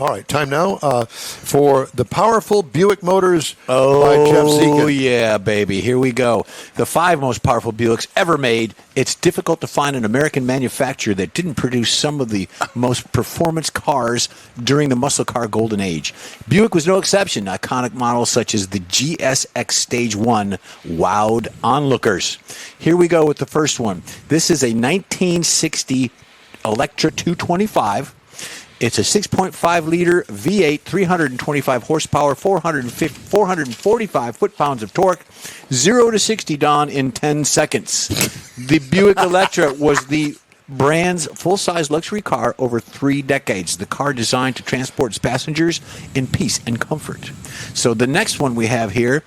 All right, time now for the powerful Buick Motors by Jeff Dziekin. Oh, yeah, baby. Here we go. The 5 most powerful Buicks ever made. It's difficult to find an American manufacturer that didn't produce some of the most performance cars during the muscle car golden age. Buick was no exception. Iconic models such as the GSX Stage 1 wowed onlookers. Here we go with the first one. This is a 1960 Electra 225. It's a 6.5-liter V8, 325 horsepower, 445 foot-pounds of torque, 0 to 60, Don, in 10 seconds. The Buick Electra was the brand's full-size luxury car over 3 decades. The car designed to transport its passengers in peace and comfort. So the next one we have here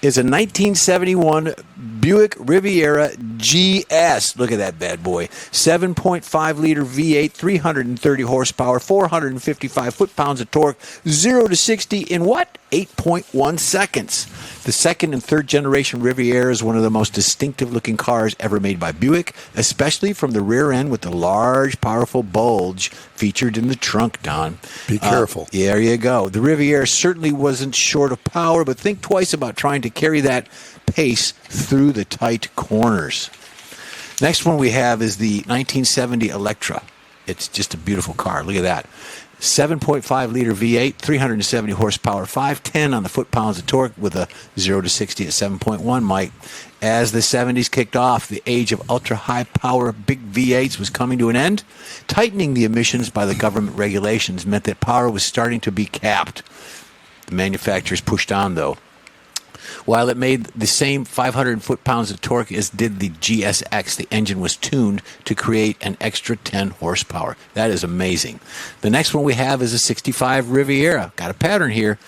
is a 1971 Buick Riviera GS. Look at that bad boy. 7.5-liter V8, 330 horsepower, 455 foot-pounds of torque, 0 to 60 in what? 8.1 seconds. The second and third generation Riviera is one of the most distinctive-looking cars ever made by Buick, especially from the rear end with the large, powerful bulge featured in the trunk, Don. Be careful. There you go. The Riviera certainly wasn't short of power, but think twice about trying to carry that pace through the tight corners. Next one we have is the 1970 Electra. It's just a beautiful car. Look at that. 7.5-liter V8, 370 horsepower, 510 on the foot-pounds of torque with a 0 to 60 at 7.1, Mike. As the 70s kicked off, the age of ultra-high-power big V8s was coming to an end. Tightening the emissions by the government regulations meant that power was starting to be capped. The manufacturers pushed on, though. While it made the same 500 foot-pounds of torque as did the GSX, the engine was tuned to create an extra 10 horsepower. That is amazing. The next one we have is a 65 Riviera. Got a pattern here.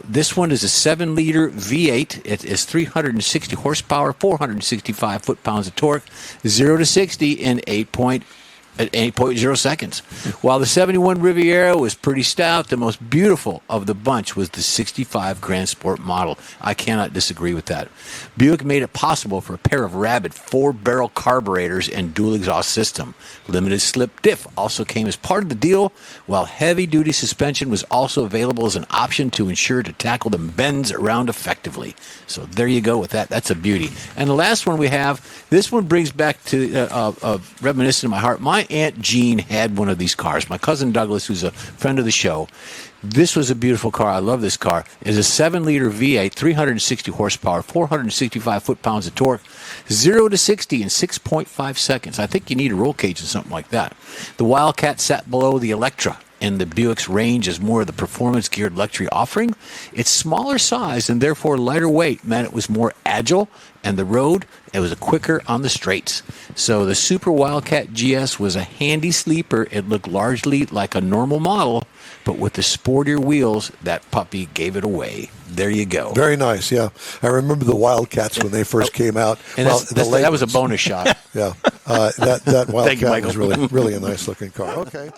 This one is a 7-liter V8. It is 360 horsepower, 465 foot-pounds of torque, 0 to 60 in 8.0 seconds. While the 71 Riviera was pretty stout, the most beautiful of the bunch was the 65 Grand Sport model. I cannot disagree with that. Buick made it possible for a pair of rabid 4-barrel carburetors and dual exhaust system. Limited slip diff also came as part of the deal, while heavy-duty suspension was also available as an option to ensure to tackle the bends around effectively. So there you go with that. That's a beauty. And the last one we have, this one brings back to reminiscent of my heart. My Aunt Jean had one of these cars. My cousin Douglas, who's a friend of the show, this was a beautiful car. I love this car. It's a 7-liter V8, 360 horsepower, 465 foot-pounds of torque, 0 to 60 in 6.5 seconds. I think you need a roll cage or something like that. The Wildcat sat below the Electra in the Buick's range as more of the performance-geared luxury offering. Its smaller size and therefore lighter weight meant it was more agile, and the road, it was quicker on the straights. So the Super Wildcat GS was a handy sleeper. It looked largely like a normal model, but with the sportier wheels, that puppy gave it away. There you go. Very nice, yeah. I remember the Wildcats when they first came out. And that was a bonus shot. Yeah, that Wildcat was really a nice-looking car. Okay.